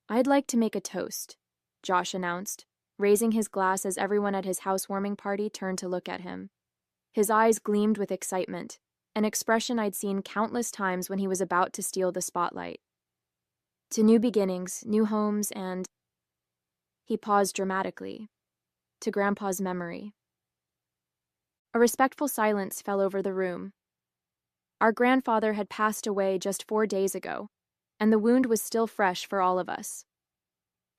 "I'd like to make a toast," Josh announced, raising his glass as everyone at his housewarming party turned to look at him. His eyes gleamed with excitement, an expression I'd seen countless times when he was about to steal the spotlight. "To new beginnings, new homes, and—" He paused dramatically. "To Grandpa's memory." A respectful silence fell over the room. Our grandfather had passed away just 4 days ago, and the wound was still fresh for all of us.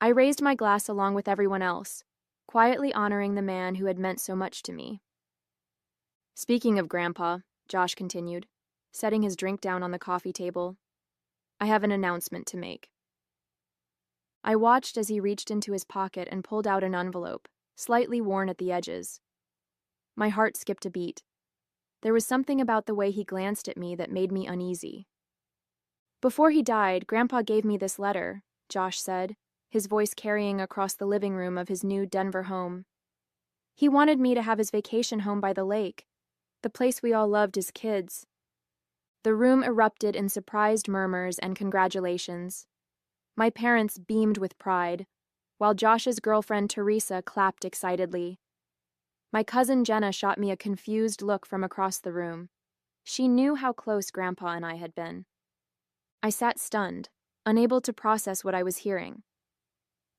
I raised my glass along with everyone else, quietly honoring the man who had meant so much to me. "Speaking of Grandpa," Josh continued, setting his drink down on the coffee table, "I have an announcement to make." I watched as he reached into his pocket and pulled out an envelope, slightly worn at the edges. My heart skipped a beat. There was something about the way he glanced at me that made me uneasy. "Before he died, Grandpa gave me this letter," Josh said, his voice carrying across the living room of his new Denver home. "He wanted me to have his vacation home by the lake, the place we all loved as kids." The room erupted in surprised murmurs and congratulations. My parents beamed with pride, while Josh's girlfriend Teresa clapped excitedly. My cousin Jenna shot me a confused look from across the room. She knew how close Grandpa and I had been. I sat stunned, unable to process what I was hearing.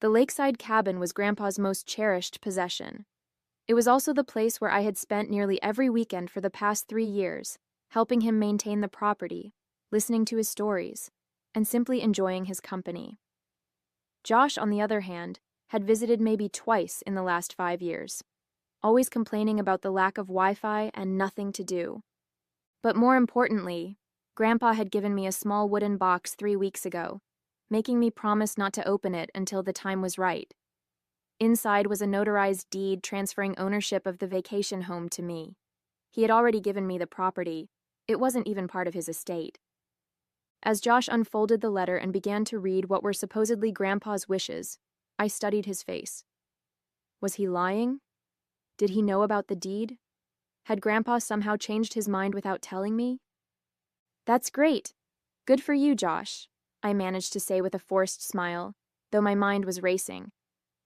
The lakeside cabin was Grandpa's most cherished possession. It was also the place where I had spent nearly every weekend for the past 3 years, helping him maintain the property, listening to his stories, and simply enjoying his company. Josh, on the other hand, had visited maybe twice in the last 5 years, always complaining about the lack of Wi-Fi and nothing to do. But more importantly, Grandpa had given me a small wooden box 3 weeks ago, making me promise not to open it until the time was right. Inside was a notarized deed transferring ownership of the vacation home to me. He had already given me the property. It wasn't even part of his estate. As Josh unfolded the letter and began to read what were supposedly Grandpa's wishes, I studied his face. Was he lying? Did he know about the deed? Had Grandpa somehow changed his mind without telling me? "That's great. Good for you, Josh," I managed to say with a forced smile, though my mind was racing.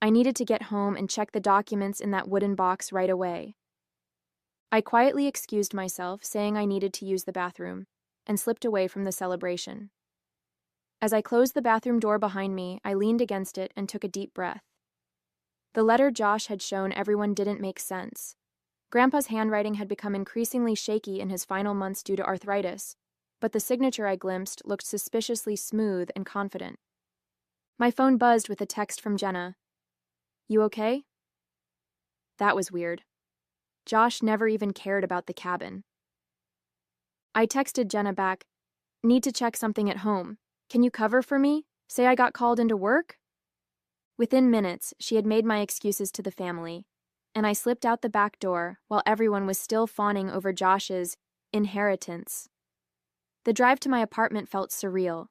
I needed to get home and check the documents in that wooden box right away. I quietly excused myself, saying I needed to use the bathroom, and slipped away from the celebration. As I closed the bathroom door behind me, I leaned against it and took a deep breath. The letter Josh had shown everyone didn't make sense. Grandpa's handwriting had become increasingly shaky in his final months due to arthritis, but the signature I glimpsed looked suspiciously smooth and confident. My phone buzzed with a text from Jenna. "You okay?" That was weird. Josh never even cared about the cabin. I texted Jenna back, "Need to check something at home. Can you cover for me? Say I got called into work?" Within minutes, she had made my excuses to the family, and I slipped out the back door while everyone was still fawning over Josh's inheritance. The drive to my apartment felt surreal.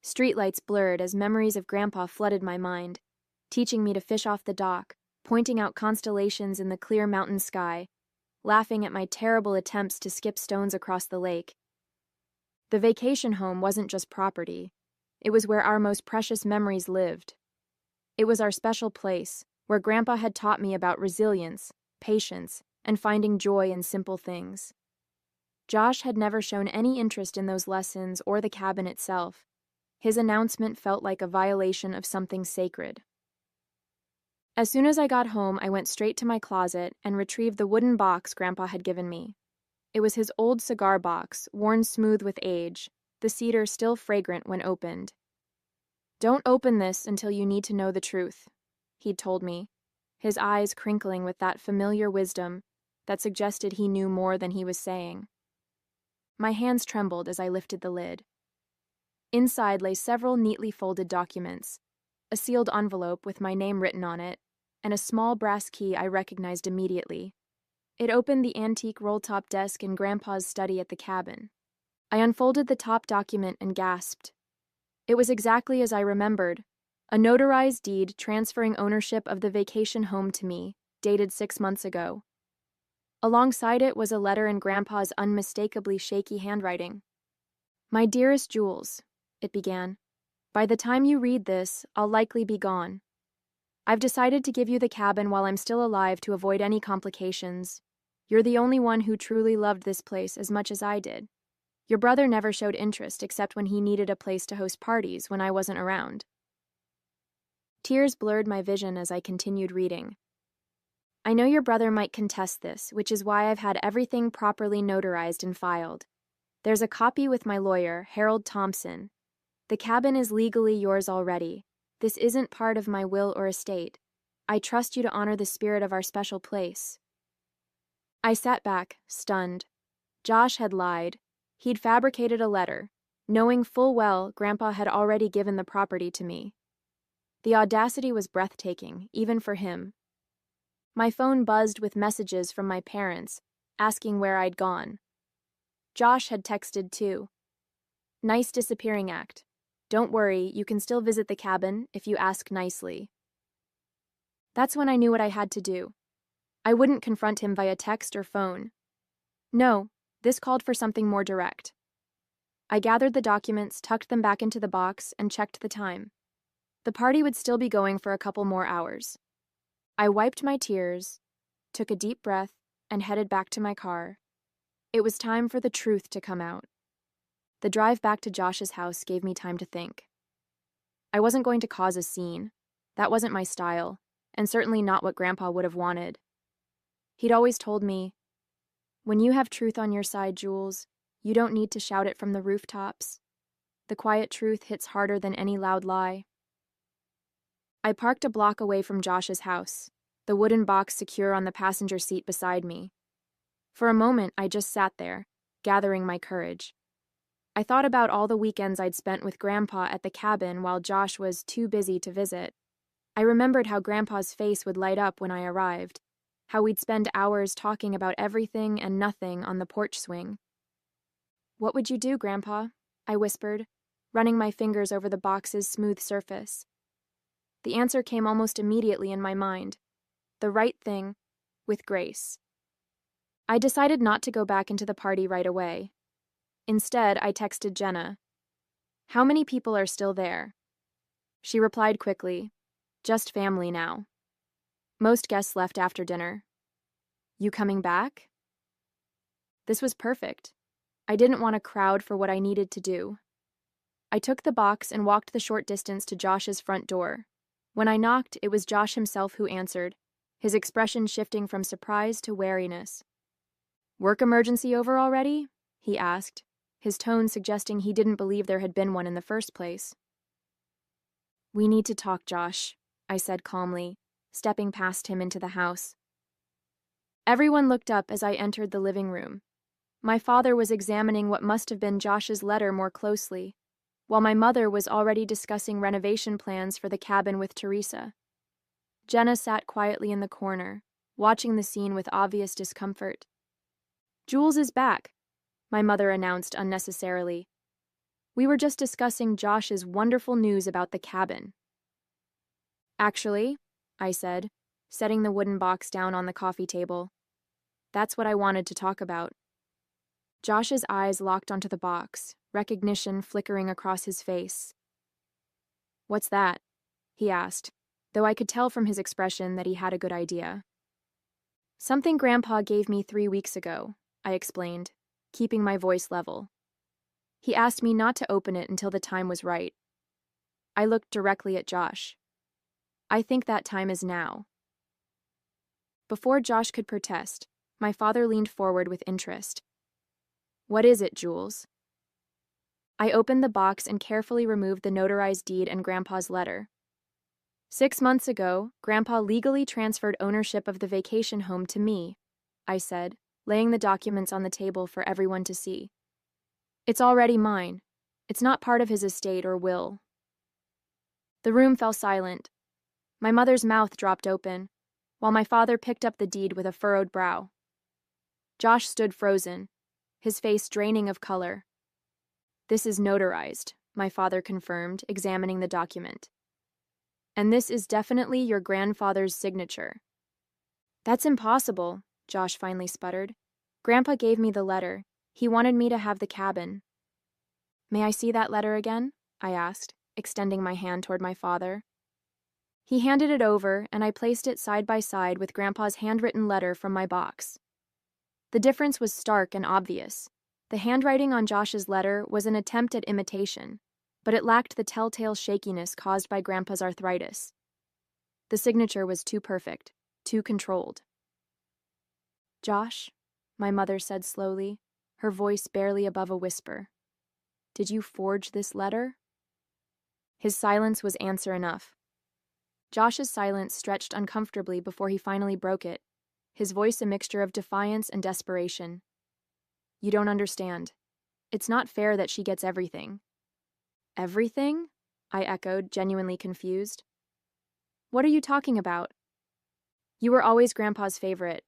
Streetlights blurred as memories of Grandpa flooded my mind, teaching me to fish off the dock, pointing out constellations in the clear mountain sky, laughing at my terrible attempts to skip stones across the lake. The vacation home wasn't just property. It was where our most precious memories lived. It was our special place, where Grandpa had taught me about resilience, patience, and finding joy in simple things. Josh had never shown any interest in those lessons or the cabin itself. His announcement felt like a violation of something sacred. As soon as I got home, I went straight to my closet and retrieved the wooden box Grandpa had given me. It was his old cigar box, worn smooth with age, the cedar still fragrant when opened. "Don't open this until you need to know the truth," he'd told me, his eyes crinkling with that familiar wisdom that suggested he knew more than he was saying. My hands trembled as I lifted the lid. Inside lay several neatly folded documents, a sealed envelope with my name written on it, and a small brass key I recognized immediately. It opened the antique roll-top desk in Grandpa's study at the cabin. I unfolded the top document and gasped. It was exactly as I remembered, a notarized deed transferring ownership of the vacation home to me, dated 6 months ago. Alongside it was a letter in Grandpa's unmistakably shaky handwriting. "My dearest Jules," it began, By the time you read this, I'll likely be gone. I've decided to give you the cabin while I'm still alive to avoid any complications. You're the only one who truly loved this place as much as I did. Your brother never showed interest except when he needed a place to host parties when I wasn't around. Tears blurred my vision as I continued reading. I know your brother might contest this, which is why I've had everything properly notarized and filed. There's a copy with my lawyer, Harold Thompson. The cabin is legally yours already. This isn't part of my will or estate. I trust you to honor the spirit of our special place. I sat back, stunned. Josh had lied. He'd fabricated a letter, knowing full well Grandpa had already given the property to me. The audacity was breathtaking, even for him. My phone buzzed with messages from my parents, asking where I'd gone. Josh had texted too. Nice disappearing act. Don't worry, you can still visit the cabin if you ask nicely. That's when I knew what I had to do. I wouldn't confront him via text or phone. No, this called for something more direct. I gathered the documents, tucked them back into the box, and checked the time. The party would still be going for a couple more hours. I wiped my tears, took a deep breath, and headed back to my car. It was time for the truth to come out. The drive back to Josh's house gave me time to think. I wasn't going to cause a scene. That wasn't my style, and certainly not what Grandpa would have wanted. He'd always told me, "When you have truth on your side, Jules, you don't need to shout it from the rooftops. The quiet truth hits harder than any loud lie." I parked a block away from Josh's house, the wooden box secure on the passenger seat beside me. For a moment, I just sat there, gathering my courage. I thought about all the weekends I'd spent with Grandpa at the cabin while Josh was too busy to visit. I remembered how Grandpa's face would light up when I arrived, how we'd spend hours talking about everything and nothing on the porch swing. "What would you do, Grandpa?" I whispered, running my fingers over the box's smooth surface. The answer came almost immediately in my mind. The right thing, with grace. I decided not to go back into the party right away. Instead, I texted Jenna. "How many people are still there?" She replied quickly, "Just family now. Most guests left after dinner." "You coming back?" This was perfect. I didn't want a crowd for what I needed to do. I took the box and walked the short distance to Josh's front door. When I knocked, it was Josh himself who answered, his expression shifting from surprise to wariness. "Work emergency over already?" he asked, his tone suggesting he didn't believe there had been one in the first place. "We need to talk, Josh," I said calmly, stepping past him into the house. Everyone looked up as I entered the living room. My father was examining what must have been Josh's letter more closely, while my mother was already discussing renovation plans for the cabin with Teresa. Jenna sat quietly in the corner, watching the scene with obvious discomfort. "Jules is back," my mother announced unnecessarily. "We were just discussing Josh's wonderful news about the cabin." "Actually," I said, setting the wooden box down on the coffee table, "that's what I wanted to talk about." Josh's eyes locked onto the box, recognition flickering across his face. "What's that?" he asked, though I could tell from his expression that he had a good idea. "Something Grandpa gave me 3 weeks ago," I explained, keeping my voice level. "He asked me not to open it until the time was right." I looked directly at Josh. "I think that time is now." Before Josh could protest, my father leaned forward with interest. "What is it, Jules?" I opened the box and carefully removed the notarized deed and Grandpa's letter. 6 months ago, Grandpa legally transferred ownership of the vacation home to me, I said, laying the documents on the table for everyone to see. "It's already mine. It's not part of his estate or will." The room fell silent. My mother's mouth dropped open, while my father picked up the deed with a furrowed brow. Josh stood frozen, his face draining of color. "This is notarized," my father confirmed, examining the document. "And this is definitely your grandfather's signature." "That's impossible," Josh finally sputtered. "Grandpa gave me the letter. He wanted me to have the cabin." "May I see that letter again?" I asked, extending my hand toward my father. He handed it over, and I placed it side by side with Grandpa's handwritten letter from my box. The difference was stark and obvious. The handwriting on Josh's letter was an attempt at imitation, but it lacked the telltale shakiness caused by Grandpa's arthritis. The signature was too perfect, too controlled. "Josh," my mother said slowly, her voice barely above a whisper, "did you forge this letter?" His silence was answer enough. Josh's silence stretched uncomfortably before he finally broke it, his voice a mixture of defiance and desperation. "You don't understand. It's not fair that she gets everything." "Everything?" I echoed, genuinely confused. "What are you talking about?" "You were always Grandpa's favorite,"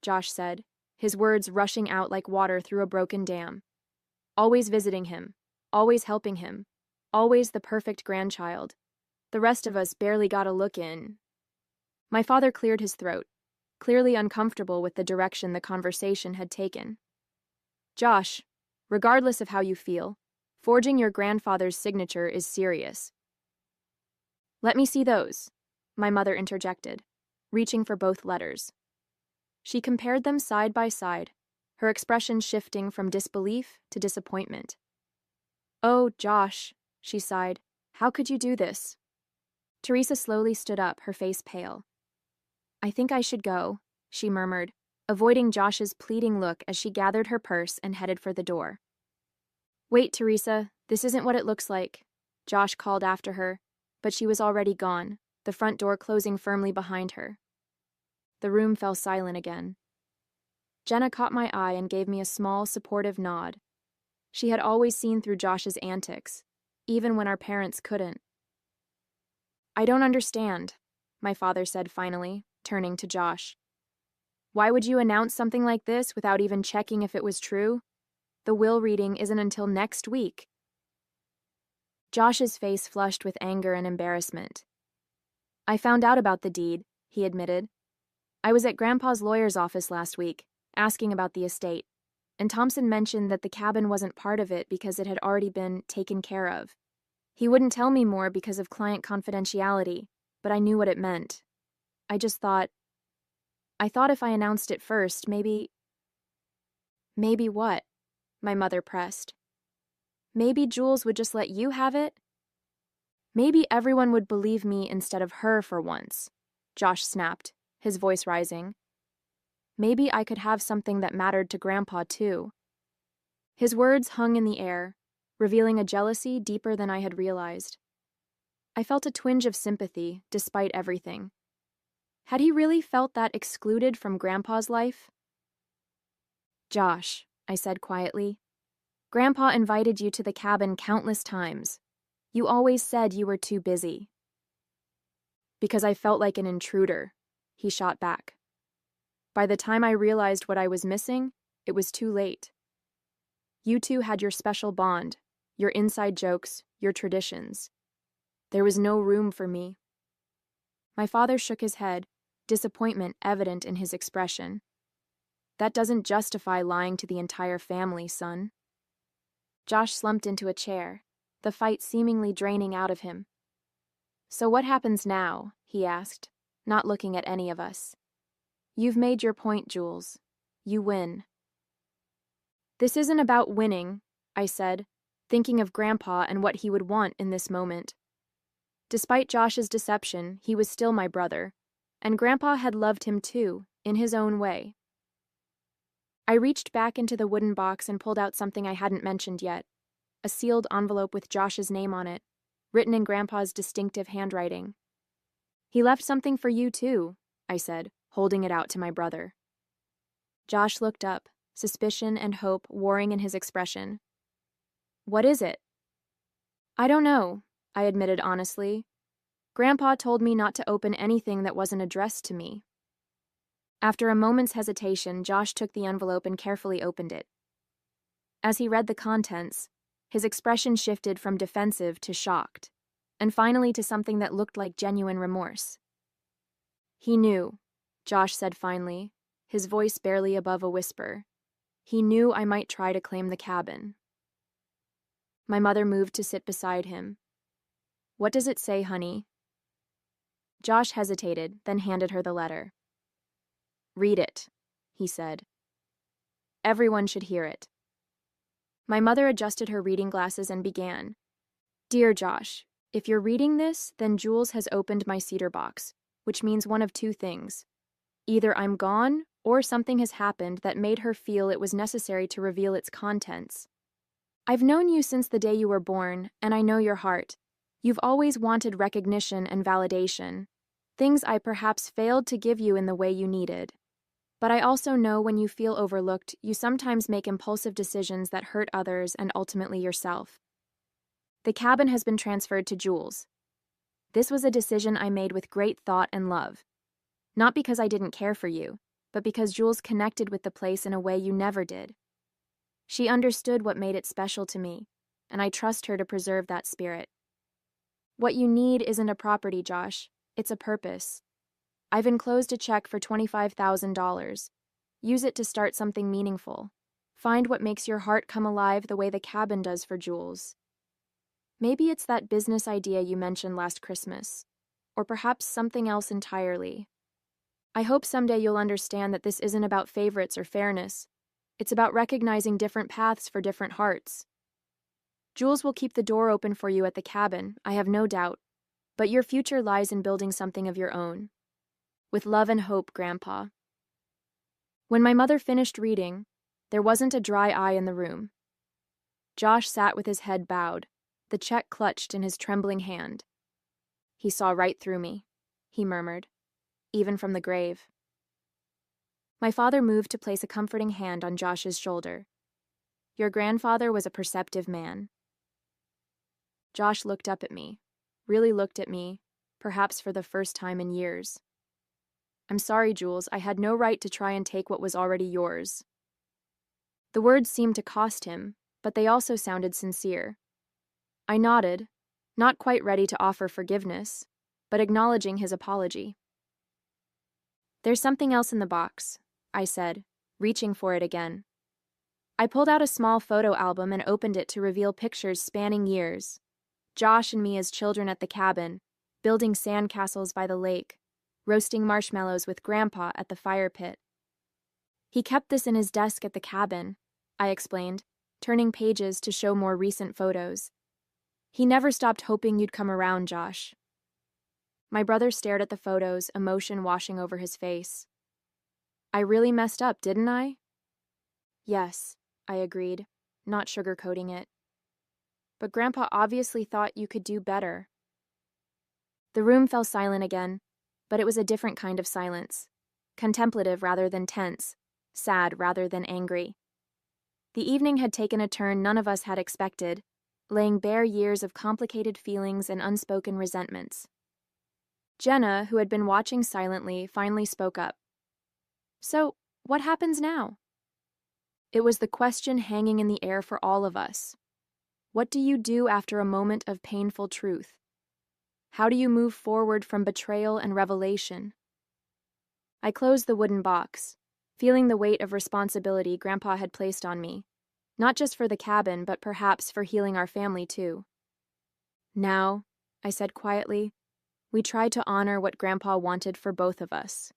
Josh said, his words rushing out like water through a broken dam. "Always visiting him, always helping him, always the perfect grandchild. The rest of us barely got a look in." My father cleared his throat, clearly uncomfortable with the direction the conversation had taken. "Josh, regardless of how you feel, forging your grandfather's signature is serious." "Let me see those," my mother interjected, reaching for both letters. She compared them side by side, her expression shifting from disbelief to disappointment. "Oh, Josh," she sighed, "how could you do this?" Teresa slowly stood up, her face pale. "I think I should go," she murmured, avoiding Josh's pleading look as she gathered her purse and headed for the door. "Wait, Teresa, this isn't what it looks like," Josh called after her, but she was already gone, the front door closing firmly behind her. The room fell silent again. Jenna caught my eye and gave me a small, supportive nod. She had always seen through Josh's antics, even when our parents couldn't. "I don't understand," my father said finally, turning to Josh. "Why would you announce something like this without even checking if it was true? The will reading isn't until next week." Josh's face flushed with anger and embarrassment. "I found out about the deed," he admitted. "I was at Grandpa's lawyer's office last week, asking about the estate, and Thompson mentioned that the cabin wasn't part of it because it had already been taken care of. He wouldn't tell me more because of client confidentiality, but I knew what it meant. I thought if I announced it first, maybe..." "Maybe what?" my mother pressed. "Maybe Jules would just let you have it? Maybe everyone would believe me instead of her for once," Josh snapped, his voice rising. "Maybe I could have something that mattered to Grandpa, too." His words hung in the air, revealing a jealousy deeper than I had realized. I felt a twinge of sympathy, despite everything. Had he really felt that excluded from Grandpa's life? "Josh," I said quietly, "Grandpa invited you to the cabin countless times. You always said you were too busy." "Because I felt like an intruder," he shot back. By the time I realized what I was missing, it was too late. You two had your special bond, your inside jokes, your traditions. There was no room for me. My father shook his head, disappointment evident in his expression. "That doesn't justify lying to the entire family, son." Josh slumped into a chair, the fight seemingly draining out of him. "So what happens now?" he asked, not looking at any of us. "You've made your point, Jules. You win." "This isn't about winning," I said, thinking of Grandpa and what he would want in this moment. Despite Josh's deception, he was still my brother, and Grandpa had loved him too, in his own way. I reached back into the wooden box and pulled out something I hadn't mentioned yet, a sealed envelope with Josh's name on it, written in Grandpa's distinctive handwriting. "He left something for you too," I said, holding it out to my brother. Josh looked up, suspicion and hope warring in his expression. "What is it?" "I don't know," I admitted honestly. "Grandpa told me not to open anything that wasn't addressed to me." After a moment's hesitation, Josh took the envelope and carefully opened it. As he read the contents, his expression shifted from defensive to shocked, and finally to something that looked like genuine remorse. "He knew," Josh said finally, his voice barely above a whisper. "He knew I might try to claim the cabin." My mother moved to sit beside him. What does it say, honey? Josh hesitated, then handed her the letter. Read it, he said. Everyone should hear it. My mother adjusted her reading glasses and began. Dear Josh, if you're reading this, then Jules has opened my cedar box, which means one of two things. Either I'm gone, or something has happened that made her feel it was necessary to reveal its contents. I've known you since the day you were born, and I know your heart. You've always wanted recognition and validation, things I perhaps failed to give you in the way you needed. But I also know when you feel overlooked, you sometimes make impulsive decisions that hurt others and ultimately yourself. The cabin has been transferred to Jules. This was a decision I made with great thought and love. Not because I didn't care for you, but because Jules connected with the place in a way you never did. She understood what made it special to me, and I trust her to preserve that spirit. What you need isn't a property, Josh. It's a purpose. I've enclosed a check for $25,000. Use it to start something meaningful. Find what makes your heart come alive the way the cabin does for Jules. Maybe it's that business idea you mentioned last Christmas, or perhaps something else entirely. I hope someday you'll understand that this isn't about favorites or fairness. It's about recognizing different paths for different hearts. Jules will keep the door open for you at the cabin, I have no doubt, but your future lies in building something of your own. With love and hope, Grandpa. When my mother finished reading, there wasn't a dry eye in the room. Josh sat with his head bowed, the check clutched in his trembling hand. He saw right through me, he murmured, even from the grave. My father moved to place a comforting hand on Josh's shoulder. Your grandfather was a perceptive man. Josh looked up at me, really looked at me, perhaps for the first time in years. I'm sorry, Jules, I had no right to try and take what was already yours. The words seemed to cost him, but they also sounded sincere. I nodded, not quite ready to offer forgiveness, but acknowledging his apology. There's something else in the box, I said, reaching for it again. I pulled out a small photo album and opened it to reveal pictures spanning years. Josh and me as children at the cabin, building sandcastles by the lake, roasting marshmallows with Grandpa at the fire pit. He kept this in his desk at the cabin, I explained, turning pages to show more recent photos. He never stopped hoping you'd come around, Josh. My brother stared at the photos, emotion washing over his face. I really messed up, didn't I? Yes, I agreed, not sugarcoating it. But Grandpa obviously thought you could do better. The room fell silent again, but it was a different kind of silence, contemplative rather than tense, sad rather than angry. The evening had taken a turn none of us had expected, laying bare years of complicated feelings and unspoken resentments. Jenna, who had been watching silently, finally spoke up. So, what happens now? It was the question hanging in the air for all of us. What do you do after a moment of painful truth? How do you move forward from betrayal and revelation? I closed the wooden box, feeling the weight of responsibility Grandpa had placed on me, not just for the cabin, but perhaps for healing our family too. Now, I said quietly, we try to honor what Grandpa wanted for both of us.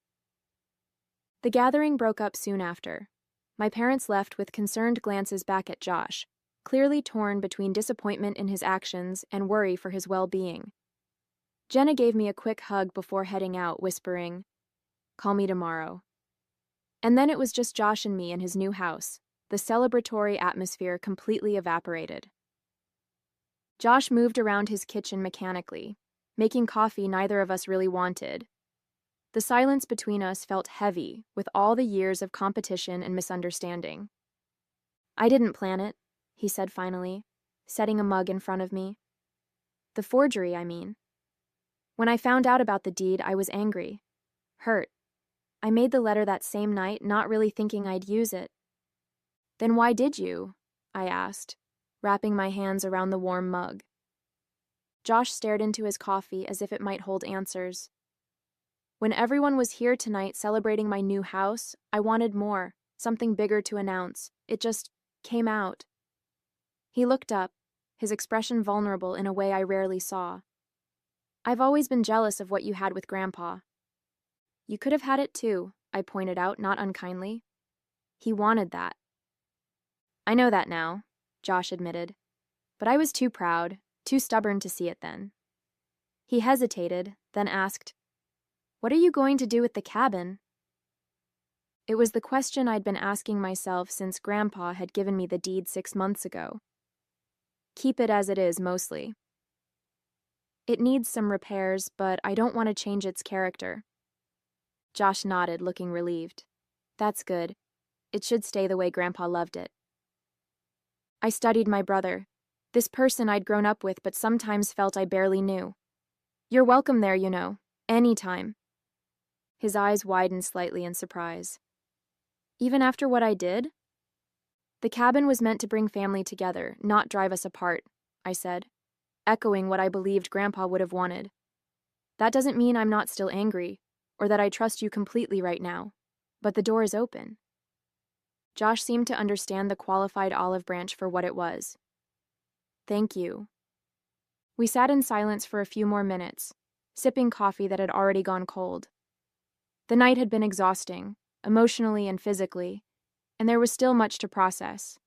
The gathering broke up soon after. My parents left with concerned glances back at Josh, clearly torn between disappointment in his actions and worry for his well-being. Jenna gave me a quick hug before heading out, whispering, "Call me tomorrow." And then it was just Josh and me in his new house, the celebratory atmosphere completely evaporated. Josh moved around his kitchen mechanically, making coffee neither of us really wanted. The silence between us felt heavy with all the years of competition and misunderstanding. I didn't plan it, he said finally, setting a mug in front of me. The forgery, I mean. When I found out about the deed, I was angry, hurt. I made the letter that same night, not really thinking I'd use it. Then why did you? I asked, wrapping my hands around the warm mug. Josh stared into his coffee as if it might hold answers. When everyone was here tonight celebrating my new house, I wanted more, something bigger to announce. It just came out. He looked up, his expression vulnerable in a way I rarely saw. I've always been jealous of what you had with Grandpa. You could have had it too, I pointed out, not unkindly. He wanted that. I know that now, Josh admitted. But I was too proud, too stubborn to see it then. He hesitated, then asked, "What are you going to do with the cabin?" It was the question I'd been asking myself since Grandpa had given me the deed 6 months ago. Keep it as it is, mostly. It needs some repairs, but I don't want to change its character. Josh nodded, looking relieved. That's good. It should stay the way Grandpa loved it. I studied my brother, this person I'd grown up with but sometimes felt I barely knew. You're welcome there, you know, anytime. His eyes widened slightly in surprise. Even after what I did? The cabin was meant to bring family together, not drive us apart, I said, echoing what I believed Grandpa would have wanted. That doesn't mean I'm not still angry, or that I trust you completely right now, but the door is open. Josh seemed to understand the qualified olive branch for what it was. Thank you. We sat in silence for a few more minutes, sipping coffee that had already gone cold. The night had been exhausting, emotionally and physically, and there was still much to process.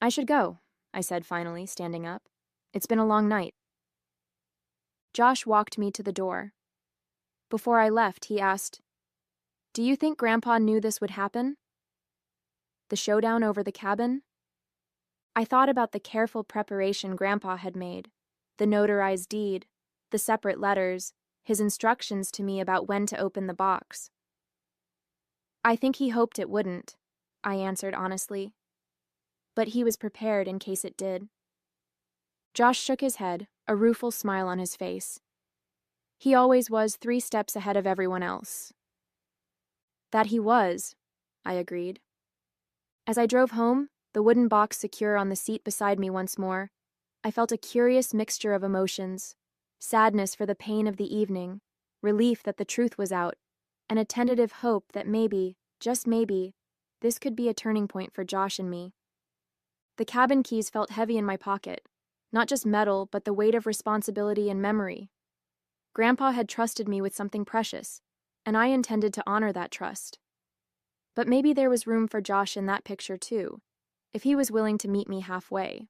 I should go, I said finally, standing up. It's been a long night. Josh walked me to the door. Before I left, he asked, "Do you think Grandpa knew this would happen? The showdown over the cabin?" I thought about the careful preparation Grandpa had made, the notarized deed, the separate letters, his instructions to me about when to open the box. I think he hoped it wouldn't, I answered honestly. But he was prepared in case it did. Josh shook his head, a rueful smile on his face. He always was 3 steps ahead of everyone else. That he was, I agreed. As I drove home, the wooden box secure on the seat beside me once more, I felt a curious mixture of emotions, sadness for the pain of the evening, relief that the truth was out, and a tentative hope that maybe, just maybe, this could be a turning point for Josh and me. The cabin keys felt heavy in my pocket, not just metal, but the weight of responsibility and memory. Grandpa had trusted me with something precious, and I intended to honor that trust. But maybe there was room for Josh in that picture too, if he was willing to meet me halfway.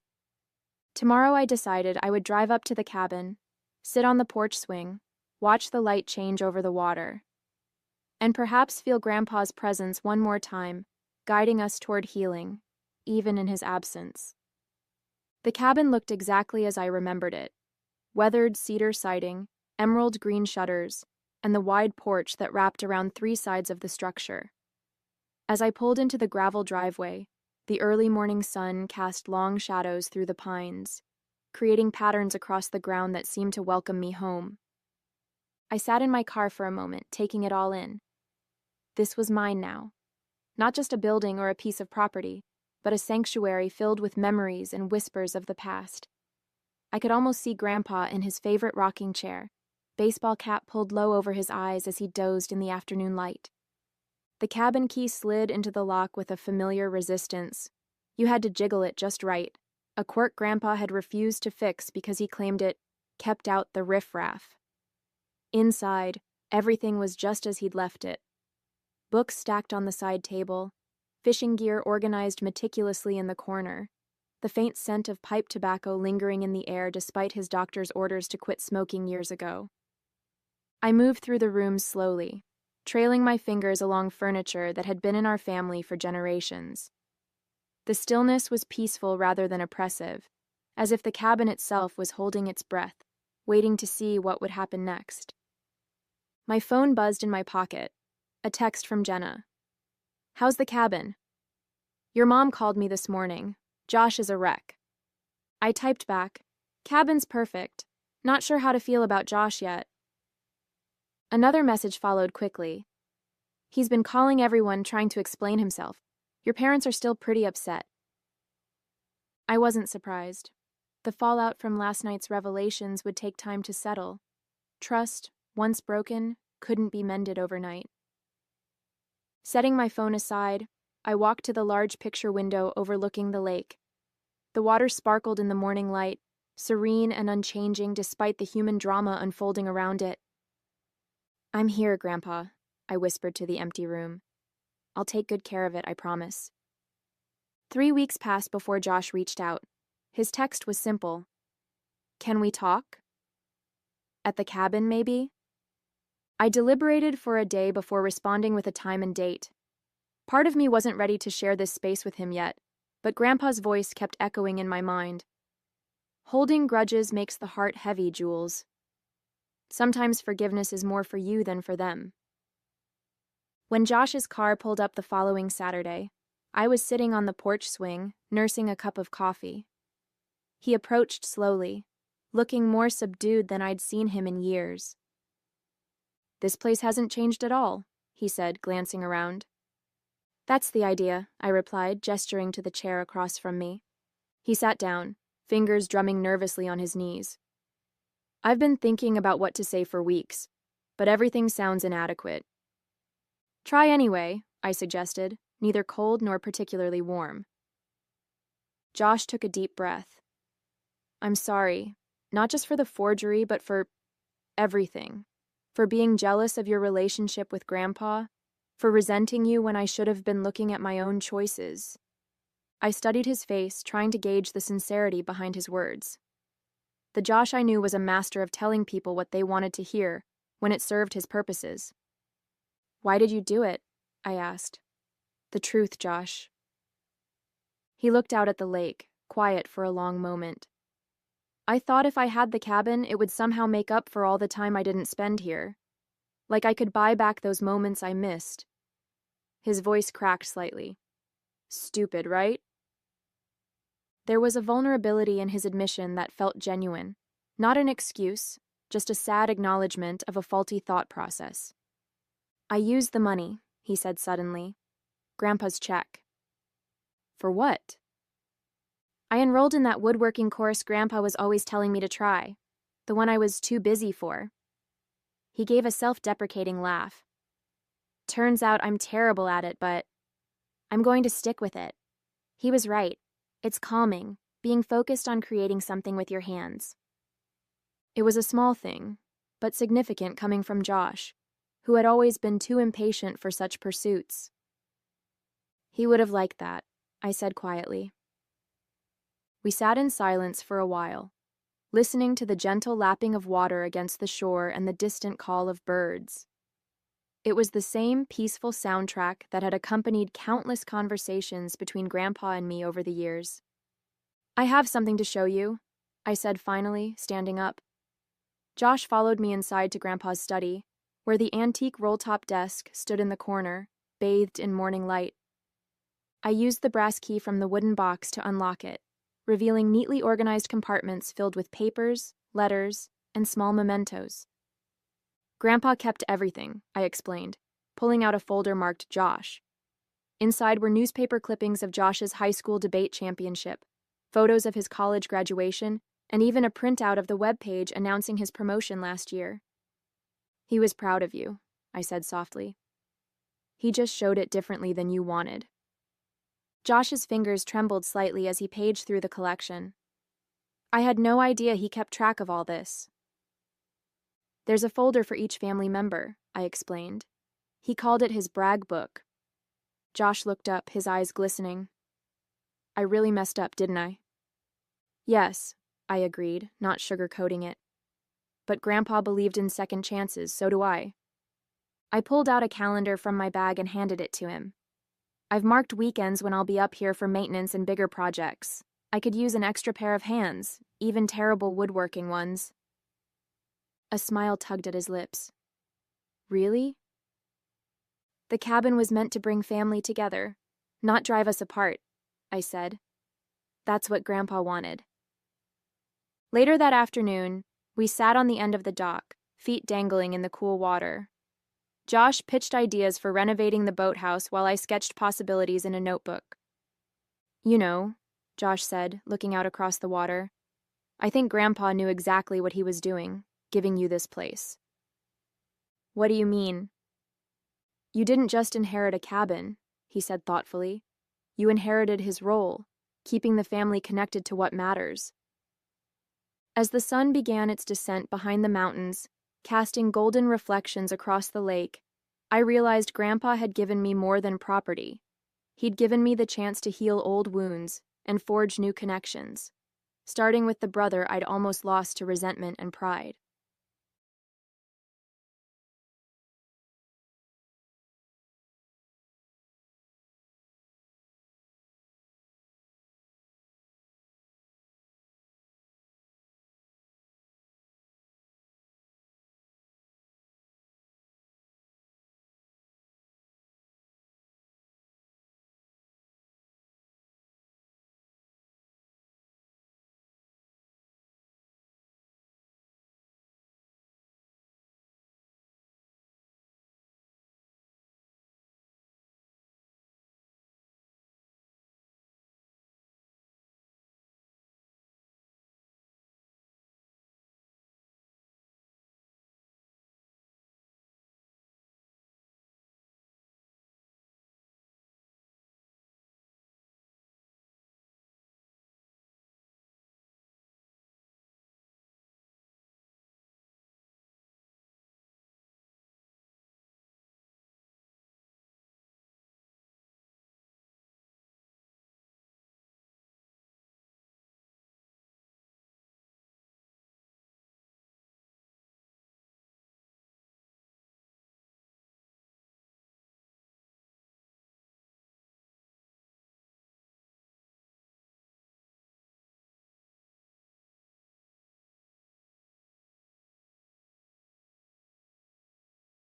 Tomorrow I decided I would drive up to the cabin, sit on the porch swing, watch the light change over the water, and perhaps feel Grandpa's presence one more time, guiding us toward healing, even in his absence. The cabin looked exactly as I remembered it. Weathered cedar siding, emerald green shutters, and the wide porch that wrapped around 3 sides of the structure. As I pulled into the gravel driveway, the early morning sun cast long shadows through the pines, creating patterns across the ground that seemed to welcome me home. I sat in my car for a moment, taking it all in. This was mine now. Not just a building or a piece of property, but a sanctuary filled with memories and whispers of the past. I could almost see Grandpa in his favorite rocking chair, baseball cap pulled low over his eyes as he dozed in the afternoon light. The cabin key slid into the lock with a familiar resistance. You had to jiggle it just right, a quirk Grandpa had refused to fix because he claimed it kept out the riffraff. Inside, everything was just as he'd left it. Books stacked on the side table, fishing gear organized meticulously in the corner, the faint scent of pipe tobacco lingering in the air despite his doctor's orders to quit smoking years ago. I moved through the rooms slowly, trailing my fingers along furniture that had been in our family for generations. The stillness was peaceful rather than oppressive, as if the cabin itself was holding its breath, waiting to see what would happen next. My phone buzzed in my pocket, a text from Jenna. "How's the cabin?" "Your mom called me this morning. Josh is a wreck." I typed back, "Cabin's perfect. Not sure how to feel about Josh yet." Another message followed quickly. "He's been calling everyone trying to explain himself. Your parents are still pretty upset." I wasn't surprised. The fallout from last night's revelations would take time to settle. Trust, once broken, couldn't be mended overnight. Setting my phone aside, I walked to the large picture window overlooking the lake. The water sparkled in the morning light, serene and unchanging despite the human drama unfolding around it. "I'm here, Grandpa," I whispered to the empty room. "I'll take good care of it, I promise." 3 weeks passed before Josh reached out. His text was simple. "Can we talk? At the cabin, maybe?" I deliberated for a day before responding with a time and date. Part of me wasn't ready to share this space with him yet, but Grandpa's voice kept echoing in my mind. "Holding grudges makes the heart heavy, Jules. Sometimes forgiveness is more for you than for them." When Josh's car pulled up the following Saturday, I was sitting on the porch swing, nursing a cup of coffee. He approached slowly, looking more subdued than I'd seen him in years. "This place hasn't changed at all," he said, glancing around. "That's the idea," I replied, gesturing to the chair across from me. He sat down, fingers drumming nervously on his knees. "I've been thinking about what to say for weeks, but everything sounds inadequate." "Try anyway," I suggested, neither cold nor particularly warm. Josh took a deep breath. "I'm sorry, not just for the forgery, but for everything. For being jealous of your relationship with Grandpa, for resenting you when I should have been looking at my own choices." I studied his face, trying to gauge the sincerity behind his words. The Josh I knew was a master of telling people what they wanted to hear when it served his purposes. "Why did you do it?" I asked. "The truth, Josh." He looked out at the lake, quiet for a long moment. "I thought if I had the cabin, it would somehow make up for all the time I didn't spend here. Like I could buy back those moments I missed." His voice cracked slightly. "Stupid, right?" There was a vulnerability in his admission that felt genuine. Not an excuse, just a sad acknowledgement of a faulty thought process. "I used the money," he said suddenly. "Grandpa's check." "For what?" "I enrolled in that woodworking course Grandpa was always telling me to try. The one I was too busy for." He gave a self-deprecating laugh. "Turns out I'm terrible at it, but I'm going to stick with it. He was right. It's calming, being focused on creating something with your hands." It was a small thing, but significant coming from Josh, who had always been too impatient for such pursuits. "He would have liked that," I said quietly. We sat in silence for a while, listening to the gentle lapping of water against the shore and the distant call of birds. It was the same peaceful soundtrack that had accompanied countless conversations between Grandpa and me over the years. "I have something to show you," I said finally, standing up. Josh followed me inside to Grandpa's study, where the antique roll-top desk stood in the corner, bathed in morning light. I used the brass key from the wooden box to unlock it, revealing neatly organized compartments filled with papers, letters, and small mementos. "Grandpa kept everything," I explained, pulling out a folder marked Josh. Inside were newspaper clippings of Josh's high school debate championship, photos of his college graduation, and even a printout of the webpage announcing his promotion last year. "He was proud of you," I said softly. "He just showed it differently than you wanted." Josh's fingers trembled slightly as he paged through the collection. I had no idea he kept track of all this. "There's a folder for each family member," I explained. He called it his brag book. Josh looked up, his eyes glistening. "I really messed up, didn't I?" "Yes," I agreed, not sugarcoating it. "But Grandpa believed in second chances, so do I." I pulled out a calendar from my bag and handed it to him. "I've marked weekends when I'll be up here for maintenance and bigger projects. I could use an extra pair of hands, even terrible woodworking ones." A smile tugged at his lips. "Really?" "The cabin was meant to bring family together, not drive us apart," I said. "That's what Grandpa wanted." Later that afternoon, we sat on the end of the dock, feet dangling in the cool water. Josh pitched ideas for renovating the boathouse while I sketched possibilities in a notebook. "You know," Josh said, looking out across the water, "I think Grandpa knew exactly what he was doing, giving you this place." "What do you mean?" "You didn't just inherit a cabin," he said thoughtfully. "You inherited his role, keeping the family connected to what matters." As the sun began its descent behind the mountains, casting golden reflections across the lake, I realized Grandpa had given me more than property. He'd given me the chance to heal old wounds and forge new connections, starting with the brother I'd almost lost to resentment and pride.